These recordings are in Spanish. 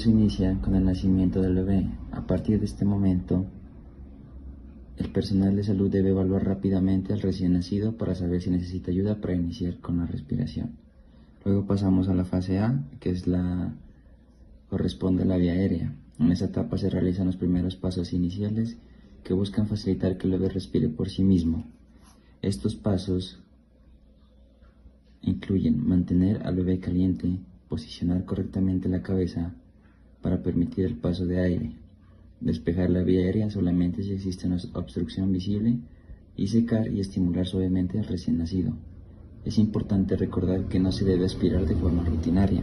proceso inicia con el nacimiento del bebé. A partir de este momento, el personal de salud debe evaluar rápidamente al recién nacido para saber si necesita ayuda para iniciar con la respiración. Luego pasamos a la fase A, que corresponde a la vía aérea. En esta etapa se realizan los primeros pasos iniciales que buscan facilitar que el bebé respire por sí mismo. Estos pasos incluyen mantener al bebé caliente, posicionar correctamente la cabeza para permitir el paso de aire, despejar la vía aérea solamente si existe una obstrucción visible y secar y estimular suavemente al recién nacido. Es importante recordar que no se debe aspirar de forma rutinaria,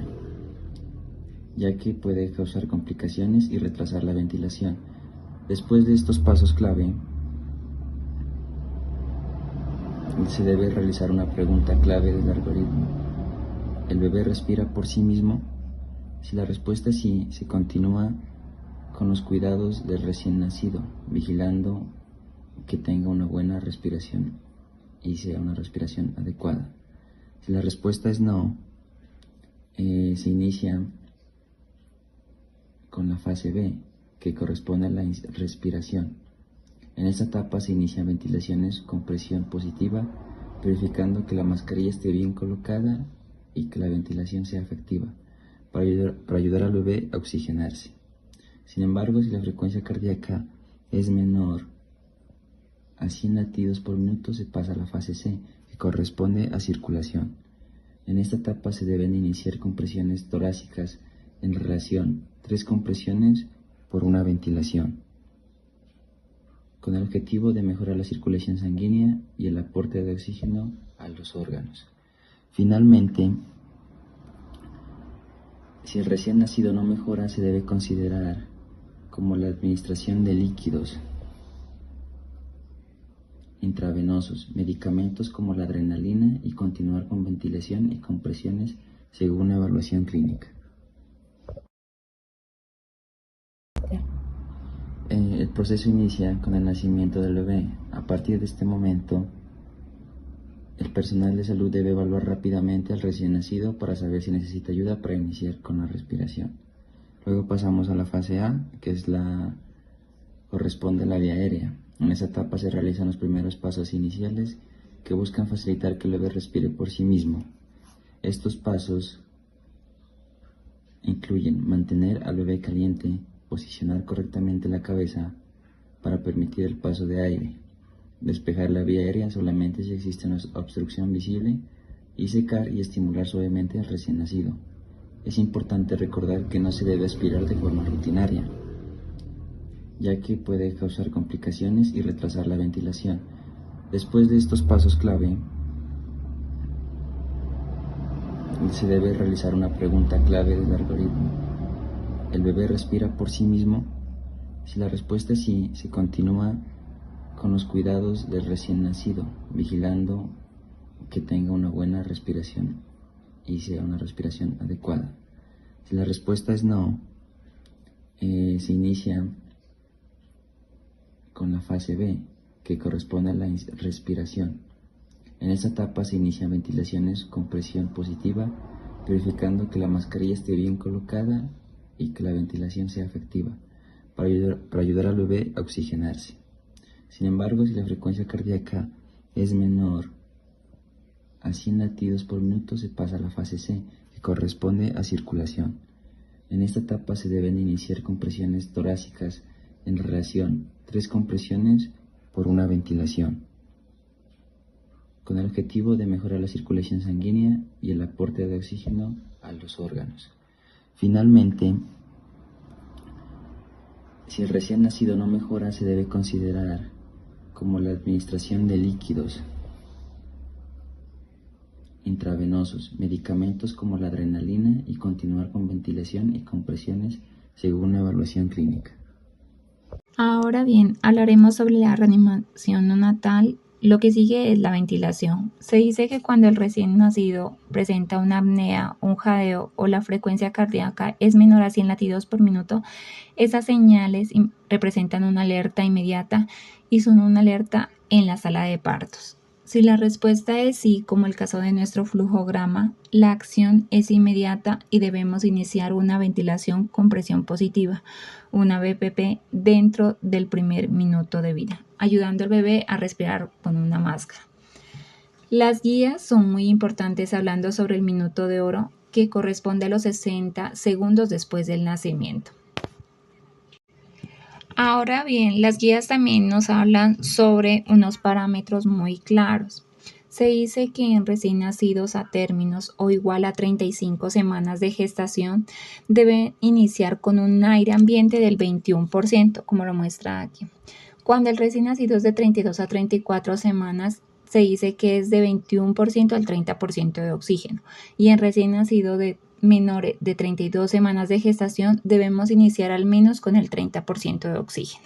ya que puede causar complicaciones y retrasar la ventilación. Después de estos pasos clave, se debe realizar una pregunta clave del algoritmo. ¿El bebé respira por sí mismo? Si la respuesta es sí, se continúa con los cuidados del recién nacido, vigilando que tenga una buena respiración y sea una respiración adecuada. Si la respuesta es no, se inicia con la fase B, que corresponde a la respiración. En esta etapa se inician ventilaciones con presión positiva, verificando que la mascarilla esté bien colocada y que la ventilación sea efectiva, para ayudar al bebé a oxigenarse. Sin embargo, si la frecuencia cardíaca es menor a 100 latidos por minuto, se pasa a la fase C, que corresponde a circulación. En esta etapa se deben iniciar compresiones torácicas en relación 3 compresiones por una ventilación, con el objetivo de mejorar la circulación sanguínea y el aporte de oxígeno a los órganos. Finalmente, si el recién nacido no mejora, se debe considerar como la administración de líquidos intravenosos, medicamentos como la adrenalina y continuar con ventilación y compresiones según una evaluación clínica. El proceso inicia con el nacimiento del bebé. A partir de este momento, el personal de salud debe evaluar rápidamente al recién nacido para saber si necesita ayuda para iniciar con la respiración. Luego pasamos a la fase A, que corresponde a la vía aérea. En esa etapa se realizan los primeros pasos iniciales que buscan facilitar que el bebé respire por sí mismo. Estos pasos incluyen mantener al bebé caliente, posicionar correctamente la cabeza para permitir el paso de aire, despejar la vía aérea solamente si existe una obstrucción visible y secar y estimular suavemente al recién nacido. Es importante recordar que no se debe aspirar de forma rutinaria, ya que puede causar complicaciones y retrasar la ventilación. Después de estos pasos clave, se debe realizar una pregunta clave del algoritmo. ¿El bebé respira por sí mismo? Si la respuesta es sí, se continúa con los cuidados del recién nacido, vigilando que tenga una buena respiración y sea una respiración adecuada. Si la respuesta es no, se inicia con la fase B, que corresponde a la respiración. En esta etapa se inician ventilaciones con presión positiva, verificando que la mascarilla esté bien colocada y que la ventilación sea efectiva, para ayudar al bebé a oxigenarse. Sin embargo, si la frecuencia cardíaca es menor a 100 latidos por minuto, se pasa a la fase C, que corresponde a circulación. En esta etapa se deben iniciar compresiones torácicas en relación 3 compresiones por una ventilación, con el objetivo de mejorar la circulación sanguínea y el aporte de oxígeno a los órganos. Finalmente, si el recién nacido no mejora, se debe considerar como la administración de líquidos intravenosos, medicamentos como la adrenalina y continuar con ventilación y compresiones según una evaluación clínica. Ahora bien, hablaremos sobre la reanimación neonatal. Lo que sigue es la ventilación. Se dice que cuando el recién nacido presenta una apnea, un jadeo o la frecuencia cardíaca es menor a 100 latidos por minuto, esas señales representan una alerta inmediata y son una alerta en la sala de partos. Si la respuesta es sí, como el caso de nuestro flujograma, la acción es inmediata y debemos iniciar una ventilación con presión positiva, una BPP, dentro del primer minuto de vida, ayudando al bebé a respirar con una máscara. Las guías son muy importantes hablando sobre el minuto de oro, que corresponde a los 60 segundos después del nacimiento. Ahora bien, las guías también nos hablan sobre unos parámetros muy claros. Se dice que en recién nacidos a términos o igual a 35 semanas de gestación deben iniciar con un aire ambiente del 21%, como lo muestra aquí. Cuando el recién nacido es de 32 a 34 semanas, se dice que es de 21% al 30% de oxígeno. Y en recién nacido de menores de 32 semanas de gestación debemos iniciar al menos con el 30% de oxígeno.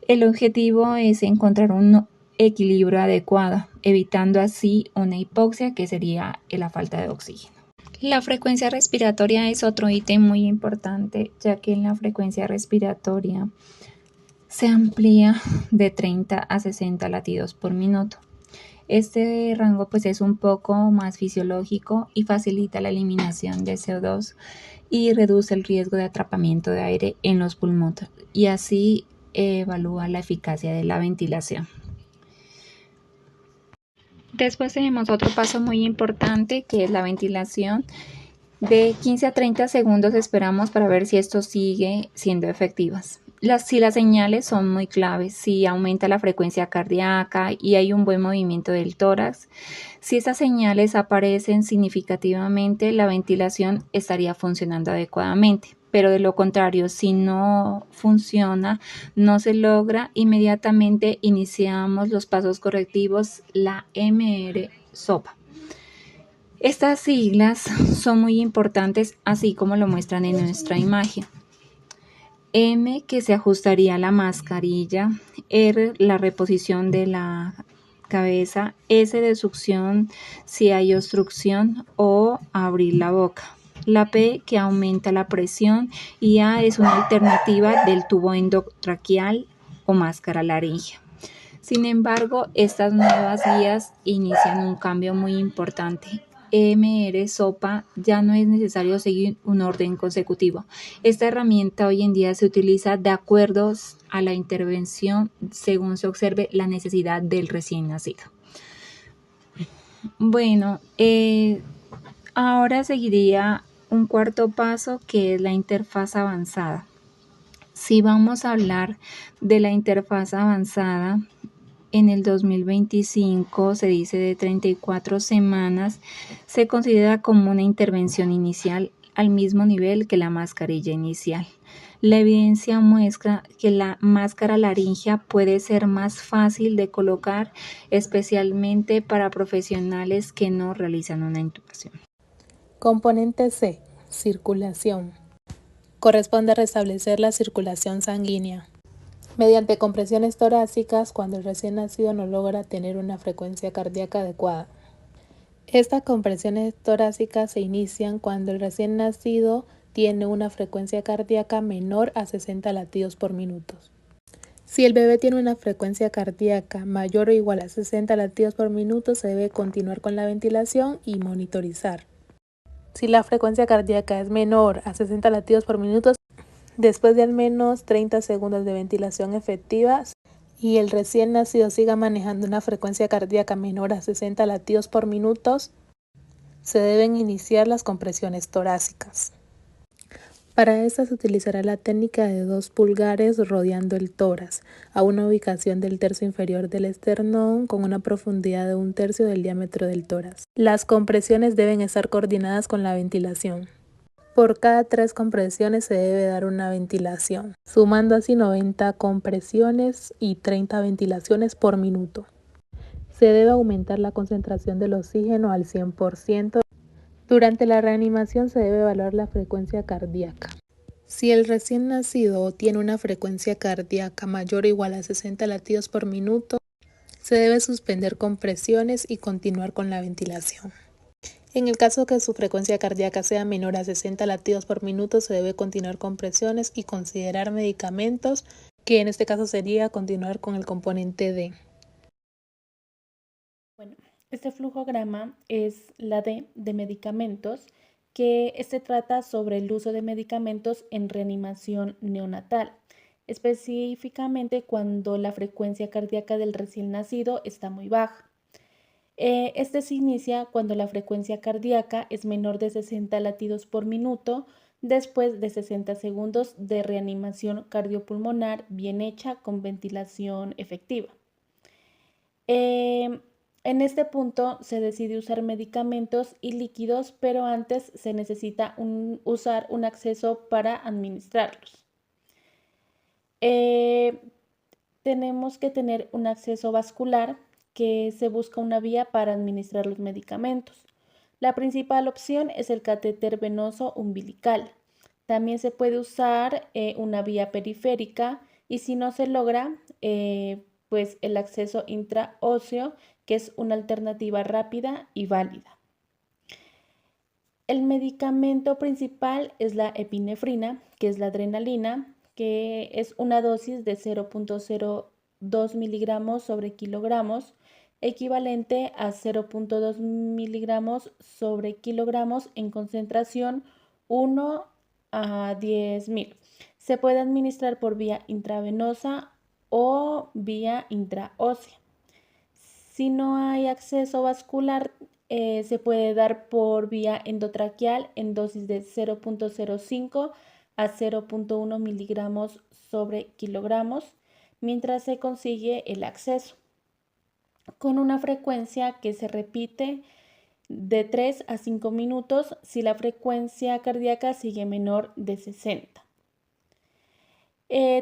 El objetivo es encontrar un equilibrio adecuado, evitando así una hipoxia, que sería la falta de oxígeno. La frecuencia respiratoria es otro ítem muy importante, ya que en la frecuencia respiratoria se amplía de 30 a 60 latidos por minuto. Este rango pues es un poco más fisiológico y facilita la eliminación de CO2 y reduce el riesgo de atrapamiento de aire en los pulmones, y así evalúa la eficacia de la ventilación. Después tenemos otro paso muy importante, que es la ventilación. De 15 a 30 segundos esperamos para ver si esto sigue siendo efectivas. Si las señales son muy claves, si aumenta la frecuencia cardíaca y hay un buen movimiento del tórax, si estas señales aparecen significativamente, la ventilación estaría funcionando adecuadamente. Pero de lo contrario, si no funciona, no se logra, inmediatamente iniciamos los pasos correctivos, la MR-SOPA. Estas siglas son muy importantes, así como lo muestran en nuestra imagen. M, que se ajustaría a la mascarilla. R, la reposición de la cabeza. S, de succión si hay obstrucción, o abrir la boca. La P, que aumenta la presión, y A es una alternativa del tubo endotraqueal o máscara laringea. Sin embargo, estas nuevas guías inician un cambio muy importante. MR-SOPA ya no es necesario seguir un orden consecutivo. Esta herramienta hoy en día se utiliza de acuerdo a la intervención según se observe la necesidad del recién nacido. Bueno, ahora seguiría un cuarto paso, que es la interfaz avanzada. Si vamos a hablar de la interfaz avanzada, en el 2025 se dice de 34 semanas, se considera como una intervención inicial al mismo nivel que la mascarilla inicial. La evidencia muestra que la máscara laringea puede ser más fácil de colocar, especialmente para profesionales que no realizan una intubación. Componente C, circulación. Corresponde restablecer la circulación sanguínea mediante compresiones torácicas cuando el recién nacido no logra tener una frecuencia cardíaca adecuada. Estas compresiones torácicas se inician cuando el recién nacido tiene una frecuencia cardíaca menor a 60 latidos por minuto. Si el bebé tiene una frecuencia cardíaca mayor o igual a 60 latidos por minuto, se debe continuar con la ventilación y monitorizar. Si la frecuencia cardíaca es menor a 60 latidos por minuto, después de al menos 30 segundos de ventilación efectiva y el recién nacido siga manejando una frecuencia cardíaca menor a 60 latidos por minuto, se deben iniciar las compresiones torácicas. Para esta se utilizará la técnica de 2 pulgares rodeando el tórax a una ubicación del tercio inferior del esternón con una profundidad de 1/3 del diámetro del tórax. Las compresiones deben estar coordinadas con la ventilación. Por cada 3 compresiones se debe dar una ventilación, sumando así 90 compresiones y 30 ventilaciones por minuto. Se debe aumentar la concentración del oxígeno al 100%. Durante la reanimación se debe evaluar la frecuencia cardíaca. Si el recién nacido tiene una frecuencia cardíaca mayor o igual a 60 latidos por minuto, se debe suspender compresiones y continuar con la ventilación. En el caso que su frecuencia cardíaca sea menor a 60 latidos por minuto, se debe continuar con presiones y considerar medicamentos, que en este caso sería continuar con el componente D. Bueno, este flujograma es la D de medicamentos, que trata sobre el uso de medicamentos en reanimación neonatal, específicamente cuando la frecuencia cardíaca del recién nacido está muy baja. Se inicia cuando la frecuencia cardíaca es menor de 60 latidos por minuto después de 60 segundos de reanimación cardiopulmonar bien hecha con ventilación efectiva. En este punto se decide usar medicamentos y líquidos, pero antes se necesita usar un acceso para administrarlos. Tenemos que tener un acceso vascular, que se busca una vía para administrar los medicamentos. La principal opción es el catéter venoso umbilical. También se puede usar una vía periférica y si no se logra, pues el acceso intraóseo, que es una alternativa rápida y válida. El medicamento principal es la epinefrina, que es la adrenalina, que es una dosis de 0.02 miligramos sobre kilogramos, equivalente a 0.2 miligramos sobre kilogramos en concentración 1 a 10.000. Se puede administrar por vía intravenosa o vía intraósea. Si no hay acceso vascular, se puede dar por vía endotraqueal en dosis de 0.05 a 0.1 miligramos sobre kilogramos, mientras se consigue el acceso, con una frecuencia que se repite de 3 a 5 minutos si la frecuencia cardíaca sigue menor de 60.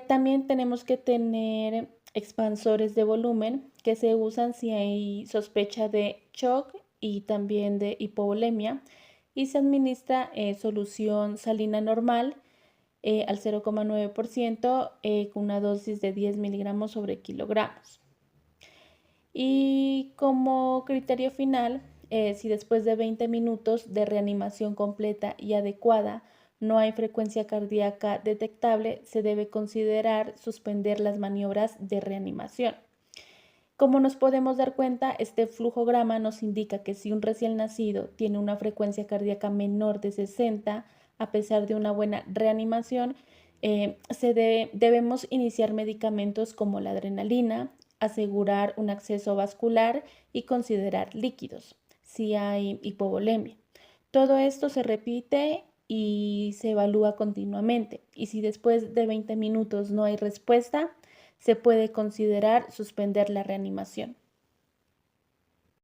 También tenemos que tener expansores de volumen que se usan si hay sospecha de shock y también de hipovolemia, y se administra solución salina normal al 0,9% con una dosis de 10 miligramos sobre kilogramos. Y como criterio final, si después de 20 minutos de reanimación completa y adecuada no hay frecuencia cardíaca detectable, se debe considerar suspender las maniobras de reanimación. Como nos podemos dar cuenta, este flujograma nos indica que si un recién nacido tiene una frecuencia cardíaca menor de 60, a pesar de una buena reanimación, debemos iniciar medicamentos como la adrenalina, asegurar un acceso vascular y considerar líquidos si hay hipovolemia. Todo esto se repite y se evalúa continuamente, y si después de 20 minutos no hay respuesta, se puede considerar suspender la reanimación.